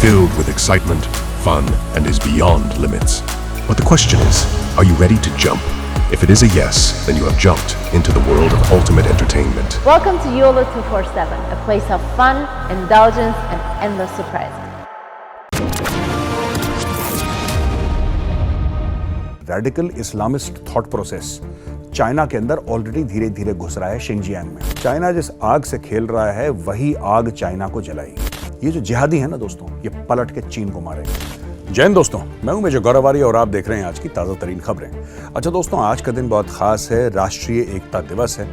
filled with excitement, fun, and is beyond limits. But the question is, are you ready to jump? If it is a yes, then you have jumped into the world of ultimate entertainment. Welcome to YOLO 247, a place of fun, indulgence, and endless surprises. Radical Islamist thought process China के अंदर already धीरे धीरे घुस रहा है Xinjiang में। China जिस आग से खेल रहा है वही आग चाइना को जलाएगी। ये जो जिहादी है ना दोस्तों, ये पलट के चीन को मारेंगे। जय हिंद दोस्तों, मैं हूं मेजर गौरवारी और आप देख रहे हैं आज की ताजा तरीन खबरें। अच्छा दोस्तों, आज का दिन बहुत खास है, राष्ट्रीय एकता दिवस है,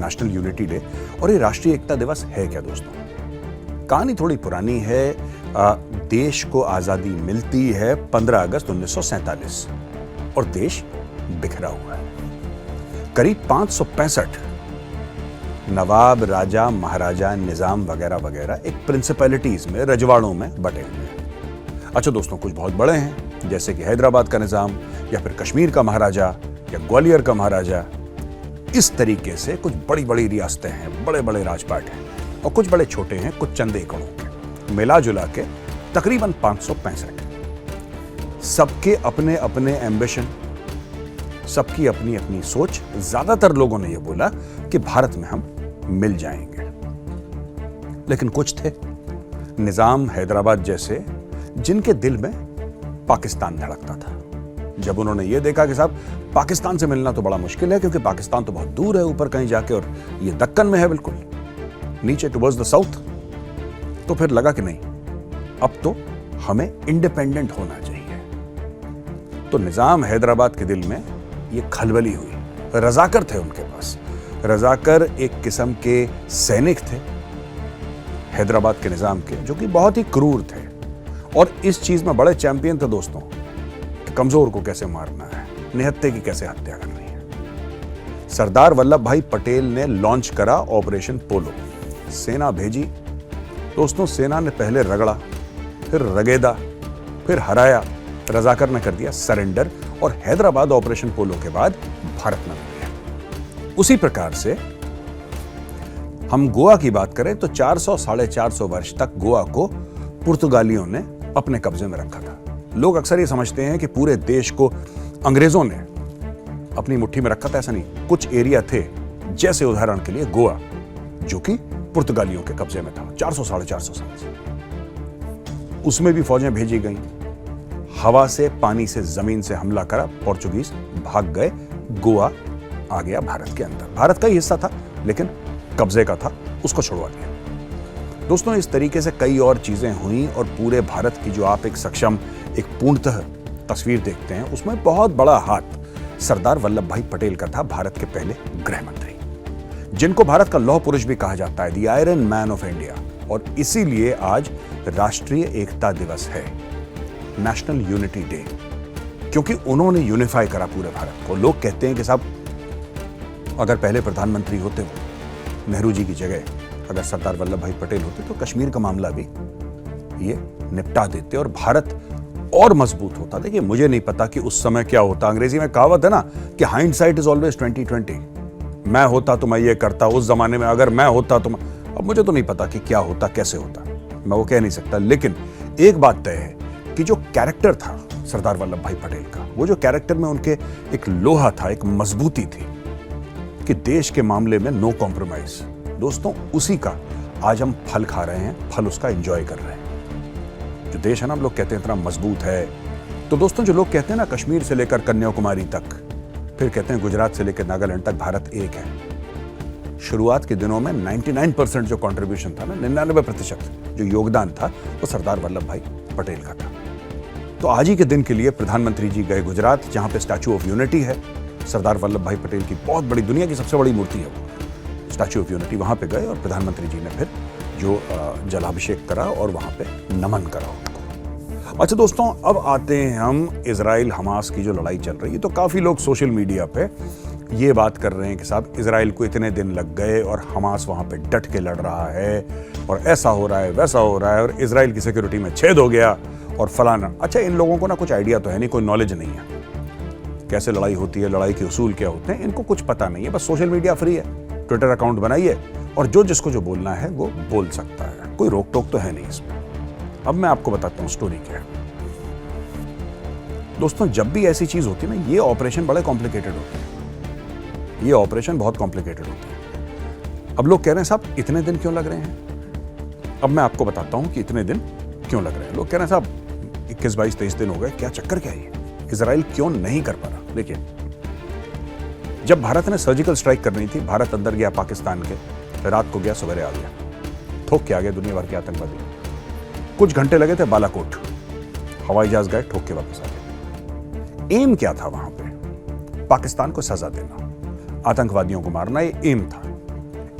नेशनल यूनिटी डे। और ये राष्ट्रीय एकता दिवस है क्या दोस्तों? कहानी थोड़ी पुरानी है। देश को आजादी मिलती है 15 अगस्त 1947 और देश बिखरा हुआ है। करीब 565 नवाब, राजा, महाराजा, निजाम वगैरह वगैरह एक प्रिंसिपैलिटीज में, रजवाड़ों में बटे हुए हैं। अच्छा दोस्तों, कुछ बहुत बड़े हैं जैसे कि हैदराबाद का निजाम या फिर कश्मीर का महाराजा या ग्वालियर का महाराजा। इस तरीके से कुछ बड़ी बड़ी रियासतें हैं, बड़े बड़े राजपाट हैं, और कुछ बड़े छोटे हैं, कुछ चंद एकड़ों के, मिला जुला के तकरीबन 565। सबके अपने अपने एम्बिशन, सबकी अपनी अपनी सोच। ज्यादातर लोगों ने यह बोला कि भारत में हम मिल जाएंगे, लेकिन कुछ थे, निजाम, हैदराबाद जैसे, जिनके दिल में पाकिस्तान धड़कता था। जब उन्होंने यह देखा कि साहब पाकिस्तान से मिलना तो बड़ा मुश्किल है, क्योंकि पाकिस्तान तो बहुत दूर है ऊपर कहीं जाके, और ये दक्कन में है बिल्कुल नीचे टुवर्ड्स द साउथ, तो फिर लगा कि नहीं, अब तो हमें इंडिपेंडेंट होना चाहिए। तो निजाम हैदराबाद के दिल में ये खलबली हुई। रजाकर थे उनके पास। रजाकर एक किस्म के सैनिक थे हैदराबाद के निजाम के, जो कि बहुत ही क्रूर थे और इस चीज में बड़े चैंपियन थे दोस्तों, कि कमजोर को कैसे मारना है, निहत्थे की कैसे हत्या करनी है। सरदार वल्लभ भाई पटेल ने लॉन्च करा ऑपरेशन पोलो। सेना भेजी दोस्तों। सेना ने पहले रगड़ा, फिर रगेदा, फिर हराया। रजाकर ने कर दिया सरेंडर और हैदराबाद ऑपरेशन पोलो के बाद भारत में मिल गया। उसी प्रकार से हम गोवा की बात करें तो 400-450 वर्ष तक गोवा को पुर्तगालियों ने अपने कब्जे में रखा था। लोग अक्सर ये समझते हैं कि पूरे देश को अंग्रेजों ने अपनी मुट्ठी में रखा था, ऐसा नहीं। कुछ एरिया थे, जैसे उदाहरण के लिए गोवा, जो कि पुर्तगालियों के कब्जे में था 400-450 साल से। उसमें भी फौजें भेजी गईं। हवा से, पानी से, जमीन से हमला करा, पोर्चुगीज भाग गए, गोवा आ गया भारत के अंदर। भारत का ही हिस्सा था लेकिन कब्जे का था, उसको छुड़वा दिया। दोस्तों, इस तरीके से कई और चीजें हुई और पूरे भारत की जो आप एक सक्षम, एक पूर्णतः तस्वीर देखते हैं, उसमें बहुत बड़ा हाथ सरदार वल्लभ भाई पटेल का था, भारत के पहले गृह मंत्री, जिनको भारत का लौह पुरुष भी कहा जाता है, the iron man of India. और इसीलिए आज राष्ट्रीय एकता दिवस है, नेशनल यूनिटी डे, क्योंकि उन्होंने यूनिफाई करा पूरे भारत को। लोग कहते हैं कि साहब अगर पहले प्रधानमंत्री होते वो नेहरू जी की जगह, अगर सरदार वल्लभ भाई पटेल होते तो कश्मीर का मामला भी ये निपटा देते और भारत और मजबूत होता। देखिए, मुझे नहीं पता कि उस समय क्या होता। अंग्रेजी में कहावत है ना कि हाइंडसाइट इज ऑलवेज 20/20। मैं होता तो मैं ये करता, उस जमाने में अगर मैं होता तो अब मुझे तो नहीं पता कि क्या होता, कैसे होता, मैं वो कह नहीं सकता। लेकिन एक बात तय है कि जो कैरेक्टर था सरदार वल्लभ भाई पटेल का, वो जो कैरेक्टर में उनके एक लोहा था, एक मजबूती थी कि देश के मामले में नो कॉम्प्रोमाइज। दोस्तों, उसी का आज हम फल खा रहे हैं, फल उसका एंजॉय कर रहे हैं। जो देश है ना, हम लोग कहते हैं इतना मजबूत है। तो दोस्तों, जो लोग कहते हैं ना कश्मीर से लेकर कन्याकुमारी तक, फिर कहते हैं गुजरात से लेकर नागालैंड तक भारत एक है। शुरुआत के दिनों में 99% जो कंट्रीब्यूशन था ना, 99% जो योगदान था, वो सरदार वल्लभ भाई पटेल का था। तो आज ही के दिन के लिए प्रधानमंत्री जी गए गुजरात, जहां पे स्टैच्यू ऑफ यूनिटी है। सरदार वल्लभ भाई पटेल की बहुत बड़ी, दुनिया की सबसे बड़ी मूर्ति है वो, स्टैच्यू ऑफ यूनिटी। वहां पे गए और प्रधानमंत्री जी ने फिर जो जलाभिषेक करा और वहां पे नमन करा उनको। अच्छा दोस्तों, अब आते हैं हम इजराइल हमास की जो लड़ाई चल रही है। तो काफी लोग सोशल मीडिया पे ये बात कर रहे हैं कि साहब इजराइल को इतने दिन लग गए और हमास वहां पे डट के लड़ रहा है, और ऐसा हो रहा है, वैसा हो रहा है, और इजराइल की सिक्योरिटी में छेद हो गया और फलाना। अच्छा, इन लोगों को ना कुछ आइडिया तो है नहीं, कोई नॉलेज नहीं है कैसे लड़ाई होती है, लड़ाई के उसूल क्या होते हैं, इनको कुछ पता नहीं है। बस सोशल मीडिया फ्री है, ट्विटर अकाउंट बनाइए और जो जिसको जो बोलना है वो बोल सकता है, कोई रोक टोक तो है नहीं इसमें। अब मैं आपको बताता हूं स्टोरी क्या है। दोस्तों, जब भी ऐसी चीज होती है ना, ये ऑपरेशन बड़े कॉम्प्लिकेटेड होते हैं। ये ऑपरेशन बहुत कॉम्प्लिकेटेड होते हैं। अब लोग कह रहे हैं साहब इतने दिन क्यों लग रहे हैं? अब मैं आपको बताता हूं कि इतने दिन क्यों लग रहे हैं। लोग कह रहे हैं साहब 21, 22, 23 दिन हो गए, क्या चक्कर क्या है? इजराइल क्यों नहीं कर पा रहा? देखिए, जब भारत ने सर्जिकल स्ट्राइक करनी थी, भारत अंदर गया पाकिस्तान के, रात को गया, सवेरे आ गया, ठोक के आ गए दुनिया भर के आतंकवादी। कुछ घंटे लगे थे बालाकोट, हवाई जहाज गए, ठोक के वापस आ गए। एम क्या था वहां पे? पाकिस्तान को सजा देना, आतंकवादियों को मारना, ये एम था।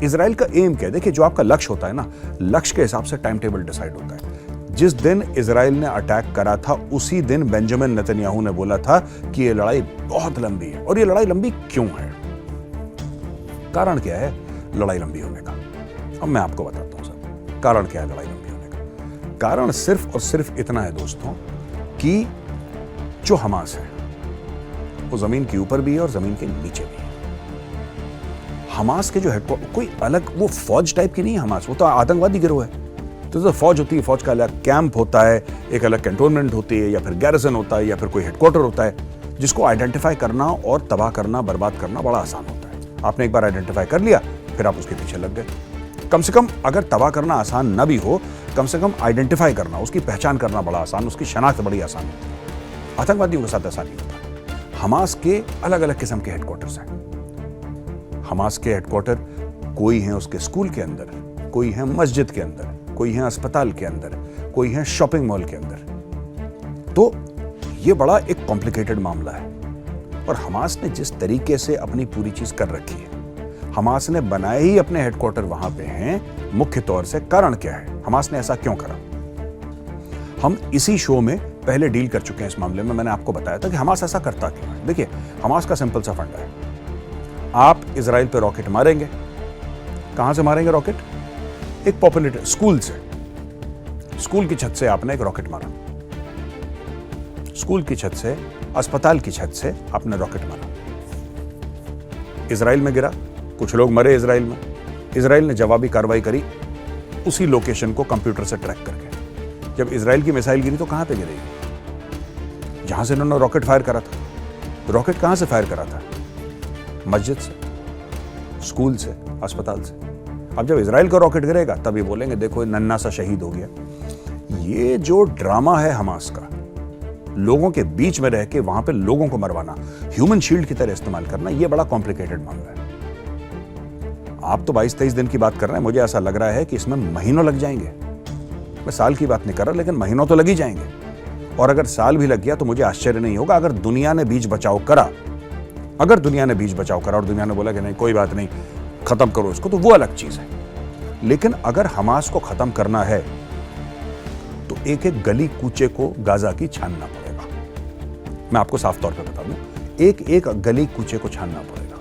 इजराइल का एम क्या है? देखिए, जो आपका लक्ष्य होता है ना, लक्ष्य के हिसाब से टाइम टेबल डिसाइड होता है। जिस दिन इजराइल ने अटैक करा था, उसी दिन बेंजामिन नेतन्याहू ने बोला था कि ये लड़ाई बहुत लंबी है। और ये लड़ाई लंबी क्यों है? कारण क्या है लड़ाई लंबी होने का? अब मैं आपको बताता हूं सर, कारण क्या है लड़ाई लंबी होने का। कारण सिर्फ और सिर्फ इतना है दोस्तों कि जो हमास है वो जमीन के ऊपर भी है और जमीन के नीचे भी है। हमास के जो हेडक्वार्टर, कोई अलग वो फौज टाइप की नहीं है हमास, वो तो आतंकवादी गिरोह है। तो फौज होती है, फौज का अलग कैंप होता है, एक अलग कैंटोनमेंट होती है, या फिर गैरिसन होता है, या फिर कोई हेडक्वार्टर होता है, जिसको आइडेंटिफाई करना और तबाह करना, बर्बाद करना बड़ा आसान होता है। आपने एक बार आइडेंटिफाई कर लिया, फिर आप उसके पीछे लग गए। कम से कम अगर तबाह करना आसान ना भी हो, कम से कम आइडेंटिफाई करना, उसकी पहचान करना बड़ा आसान, उसकी शनाख्त बड़ी आसान होती है। आतंकवादियों के साथ ऐसा नहीं होता। हमास के अलग अलग किस्म के हेडक्वार्टर्स हैं। हमास के हेडक्वार्टर कोई है उसके स्कूल के अंदर, कोई है मस्जिद के अंदर, कोई है अस्पताल के अंदर, कोई है शॉपिंग मॉल के अंदर। तो ये बड़ा एक कॉम्प्लिकेटेड मामला है। और हमास ने जिस तरीके से अपनी पूरी चीज कर रखी है, हमास ने बनाए ही अपने हेडक्वार्टर वहां पे हैं मुख्य तौर से। कारण क्या है? हमास ने ऐसा क्यों करा? हम इसी शो में पहले डील कर चुके हैं इस मामले में। मैंने आपको बताया था कि हमास ऐसा करता क्यों है। देखिए, हमास का सिंपल सा फंडा है। आप इजराइल पे रॉकेट मारेंगे, कहां से मारेंगे रॉकेट? एक पॉपुलेटेड स्कूल से, स्कूल की छत से आपने एक रॉकेट मारा, स्कूल की छत से, अस्पताल की छत से आपने रॉकेट मारा, इजराइल में गिरा, कुछ लोग मरे इजराइल में। इजराइल ने जवाबी कार्रवाई करी उसी लोकेशन को कंप्यूटर से ट्रैक करके। जब इजराइल की मिसाइल गिरी तो कहां पे गिरी? जहां से इन्होंने रॉकेट फायर करा था। रॉकेट कहां से फायर करा था? मस्जिद से, स्कूल से, अस्पताल से। अब जब इजराइल का रॉकेट गिरेगा तब ये बोलेंगे देखो नन्ना सा शहीद हो गया। ये जो ड्रामा है हमास का, लोगों के बीच में रह के वहां पे लोगों को मरवाना, ह्यूमन शील्ड की तरह इस्तेमाल करना, ये बड़ा कॉम्प्लिकेटेड मामला है। आप तो 22-23 दिन की बात कर रहे हैं, मुझे ऐसा लग रहा है कि इसमें महीनों लग जाएंगे। मैं साल की बात नहीं कर रहा, लेकिन महीनों तो लग ही जाएंगे। और अगर साल भी लग गया तो मुझे आश्चर्य नहीं होगा अगर दुनिया ने बीच बचाव करा। अगर दुनिया ने बीच बचाव करा और दुनिया ने बोला कि नहीं कोई बात नहीं, खत्म करो इसको, तो वो अलग चीज है। लेकिन अगर हमास को खत्म करना है तो एक एक गली कूचे को गाजा की छानना पड़ेगा। मैं आपको साफ तौर पे बता दूं, एक एक गली कूचे को छानना पड़ेगा।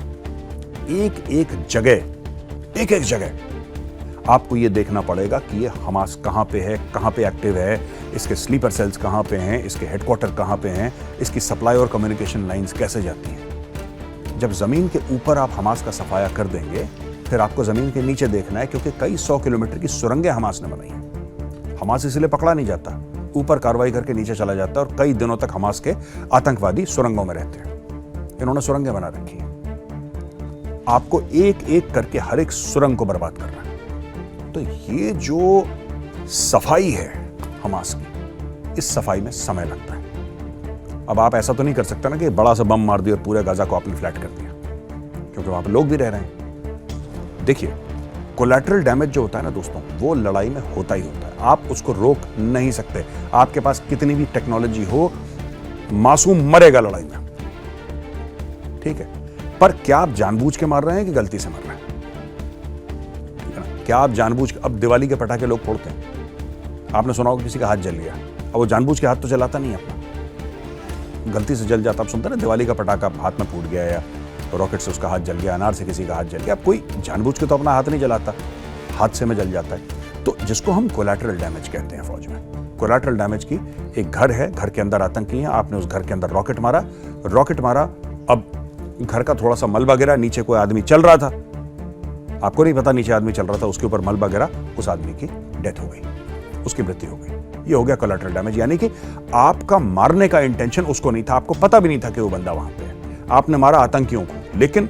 एक एक जगह आपको यह देखना पड़ेगा कि ये हमास कहां पे है, कहां पे एक्टिव है, इसके स्लीपर सेल्स कहां पे हैं, इसके हेडक्वार्टर कहां पे हैं, इसकी सप्लाई और कम्युनिकेशन लाइंस कैसे जाती हैं। जब जमीन के ऊपर आप हमास का सफाया कर देंगे, फिर आपको जमीन के नीचे देखना है, क्योंकि कई 100 किलोमीटर की सुरंगें हमास ने बनाई हैं। हमास इसलिए पकड़ा नहीं जाता, ऊपर कार्रवाई करके नीचे चला जाता है और कई दिनों तक हमास के आतंकवादी सुरंगों में रहते हैं। इन्होंने सुरंगें बना रखी हैं। आपको एक एक करके हर एक सुरंग को बर्बाद करना है। तो ये जो सफाई है हमास की, इस सफाई में समय लगता है। अब आप ऐसा तो नहीं कर सकते ना कि बड़ा सा बम मार दिया और पूरे गाजा को आपने फ्लैट कर दिया, क्योंकि वहां पर लोग भी रह रहे हैं। देखिए, कोलैटरल डैमेज जो होता है ना दोस्तों, वो लड़ाई में होता ही होता है। आप उसको रोक नहीं सकते। आपके पास कितनी भी टेक्नोलॉजी हो, मासूम मरेगा लड़ाई में, ठीक है। पर क्या आप जानबूझ के मार रहे हैं कि गलती से मार रहे हैं? ठीक है ना? क्या आप जानबूझ के, अब दिवाली के पटाखे लोग फोड़ते हैं, आपने सुना होगा किसी का हाथ जल गया, अब वो जानबूझ के हाथ तो जलाता नहीं अपना, गलती से जल जाता। आप सुनते ना दिवाली का पटाखा हाथ में फूट गया या रॉकेट से उसका हाथ जल गया, अनार से किसी का हाथ जल गया। अब कोई जानबूझ के तो अपना हाथ नहीं जलाता, हादसे में जल जाता है। तो जिसको हम कोलैटरल डैमेज कहते हैं फौज में, कोलैटरल डैमेज की, एक घर है, घर के अंदर आतंकी हैं, आपने उस घर के अंदर रॉकेट मारा, अब घर का थोड़ा सा मलबा गिरा, नीचे कोई आदमी चल रहा था, आपको नहीं पता नीचे आदमी चल रहा था, उसके ऊपर मलबा गिरा, उस आदमी की डेथ हो गई, उसकी मृत्यु हो गई। ये हो गया कोलैटरल डैमेज, यानी कि आपका मारने का इंटेंशन उसको नहीं था, आपको पता भी नहीं था कि वो बंदा वहां पे है। आपने मारा आतंकियों को, लेकिन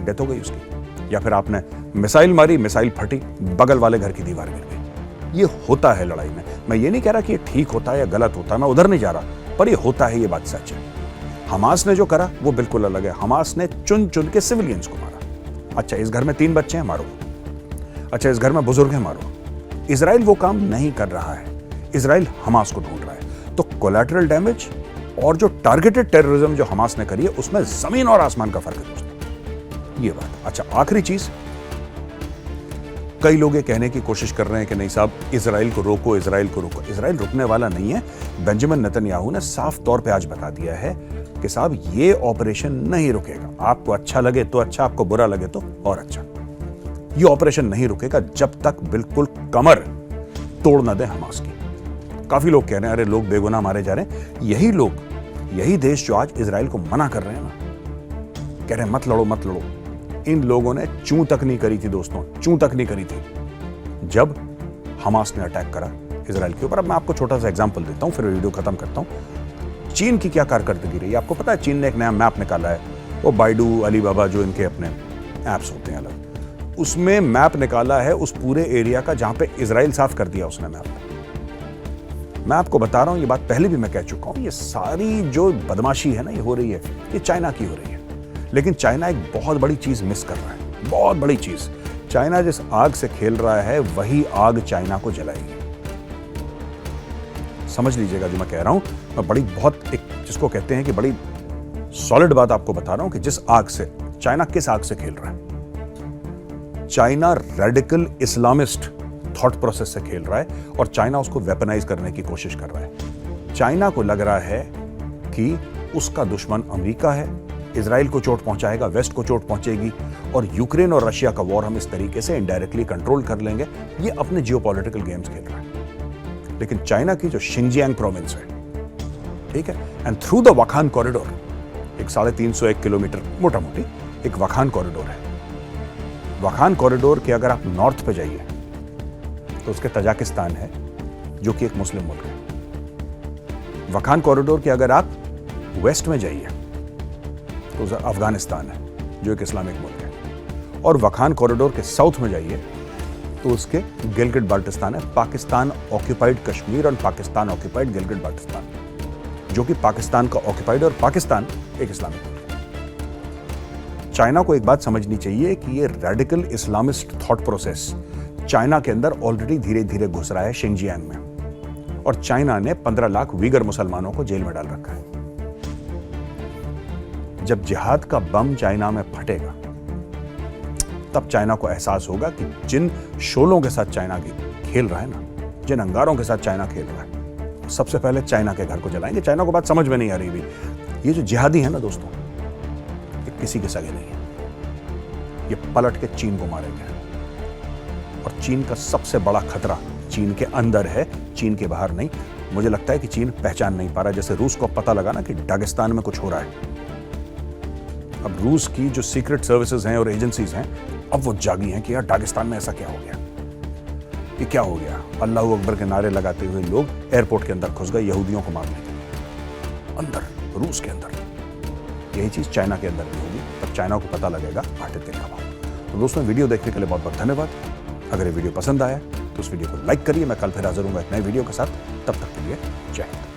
डेथ हो गई उसकी। या फिर आपने मिसाइल मारी, मिसाइल फटी, बगल वाले घर की दीवार गिर गई। ये होता है लड़ाई में। मैं ये नहीं कह रहा कि ये ठीक होता है या गलत होता है, मैं उधर नहीं जा रहा, पर ये होता है, ये बात सच है। हमास ने जो करा वो बिल्कुल अलग है। हमास ने चुन चुन के सिविलियंस को मारा। अच्छा, इस घर में 3 बच्चे हैं, मारो। अच्छा, इस घर में बुजुर्ग हैं, मारो। इजराइल वो काम नहीं कर रहा है। इजराइल हमास को ढूंढ रहा है। तो कोलैटरल डैमेज और जो टारगेटेड टेररिज्म जो हमास ने करी है, उसमें जमीन और आसमान का फर्क है दोस्तों, ये बात। अच्छा, आखिरी चीज, कई लोग ये कहने की कोशिश कर रहे हैं कि नहीं साहब, इजराइल को रोको, इजराइल को रोको। इजराइल रुकने वाला नहीं है। बेंजामिन नेतन्याहू ने साफ तौर पे आज बता दिया है कि साहब ये ऑपरेशन नहीं रुकेगा। आपको अच्छा लगे तो अच्छा, आपको बुरा लगे तो और अच्छा। ये ऑपरेशन नहीं रुकेगा जब तक बिल्कुल कमर तोड़ न दे हमास की। काफी लोग कह रहे हैं अरे लोग बेगुनाह मारे जा रहे हैं। यही लोग, यही देश जो आज इजराइल को मना कर रहे हैं ना, कह रहे हैं मत लड़ो मत लड़ो, इन लोगों ने चूं तक नहीं करी थी दोस्तों, चूं तक नहीं करी थी जब हमास ने अटैक करा इजराइल के ऊपर। अब मैं आपको छोटा सा एग्जांपल देता हूं, फिर वीडियो खत्म करता हूं। चीन की क्या कारकर्दगी रही, आपको पता है चीन ने एक नया मैप निकाला है, वो बाइडू, अलीबाबा जो इनके अपने ऐप्स होते हैं अलग, उसमें मैप निकाला है उस पूरे एरिया का जहां पे इजराइल साफ कर दिया उसने मैप। मैं आपको बता रहा हूं, ये बात पहले भी मैं कह चुका हूं, ये सारी जो बदमाशी है ना, ये हो रही है, ये चाइना की हो रही है। लेकिन चाइना एक बहुत बड़ी चीज मिस कर रहा है, बहुत बड़ी चीज। चाइना जिस आग से खेल रहा है वही आग चाइना को जलाएगी। समझ लीजिएगा जो मैं कह रहा हूं। मैं बड़ी बहुत एक जिसको कहते हैं कि बड़ी सॉलिड बात आपको बता रहा हूं कि जिस आग से चाइना, किस आग से खेल रहा है। China radical Islamist thought process से खेल रहा है और चाइना उसको वेपनाइज करने की कोशिश कर रहा है। चाइना को लग रहा है कि उसका दुश्मन अमेरिका है, इजराइल को चोट पहुंचाएगा, वेस्ट को चोट पहुंचेगी, और यूक्रेन और रशिया का वॉर हम इस तरीके से इनडायरेक्टली कंट्रोल कर लेंगे। ये अपने जियोपॉलिटिकल गेम्स खेल रहा है। लेकिन चाइना की जो शिनजियांग प्रोविंस है, ठीक है, एंड थ्रू द वखान कॉरिडोर, एक 350 किलोमीटर मोटा मोटी एक वखान कॉरिडोर है। वखान कॉरिडोर के अगर आप नॉर्थ पे जाइए तो उसके तजाकिस्तान है जो कि एक मुस्लिम मुल्क है। वखान कॉरिडोर के अगर आप वेस्ट में जाइए तो अफगानिस्तान है जो एक इस्लामिक मुल्क है। और वखान कॉरिडोर के साउथ में जाइए तो उसके गिलगिट बाल्टिस्तान है, पाकिस्तान ऑक्यूपाइड कश्मीर और पाकिस्तान ऑक्यूपाइड गिलगिट बाल्टिस्तान, जो कि पाकिस्तान का ऑक्यूपाइड, और पाकिस्तान एक इस्लामिक मुल्क है। चाइना को एक बात समझनी चाहिए कि ये radical Islamist thought process China के अंदर ऑलरेडी धीरे धीरे घुस रहा है शिनजियांग में, और चाइना ने 15 लाख वीगर मुसलमानों को जेल में डाल रखा है। जब जिहाद का बम चाइना में फटेगा तब चाइना को एहसास होगा कि जिन शोलों के साथ चाइना खेल रहा है ना, जिन अंगारों के साथ चाइना खेल रहा है, सबसे पहले चाइना के घर को जलाएंगे। चाइना को बात समझ में नहीं आ रही भी, ये जो जिहादी है ना दोस्तों, ये किसी के सगे नहीं है। ये पलट के चीन को मारेंगे, और चीन का सबसे बड़ा खतरा चीन के अंदर है, चीन के बाहर नहीं। मुझे लगता है कि चीन पहचान नहीं पा रहा, जैसे रूस को पता लगा ना कि दागिस्तान में कुछ हो रहा है। अब रूस की जो सीक्रेट सर्विसेज हैं और एजेंसीज हैं, अब वो जागी हैं कि यार दागिस्तान में ऐसा क्या हो गया, ये क्या हो गया। अल्लाह अकबर के नारे लगाते हुए लोग एयरपोर्ट के अंदर घुस गए यहूदियों को मारने के लिए, अंदर रूस के अंदर। यही चीज चाइना के अंदर भी होगी, पर चाइना को पता लगेगा आटे तेल का भाव। तो दोस्तों, वीडियो देखने के लिए बहुत बहुत धन्यवाद। अगर ये वीडियो पसंद आया तो उस वीडियो को लाइक करिए। मैं कल फिर हाजिर हूंगा एक नए वीडियो के साथ। तब तक के लिए जय हिंद।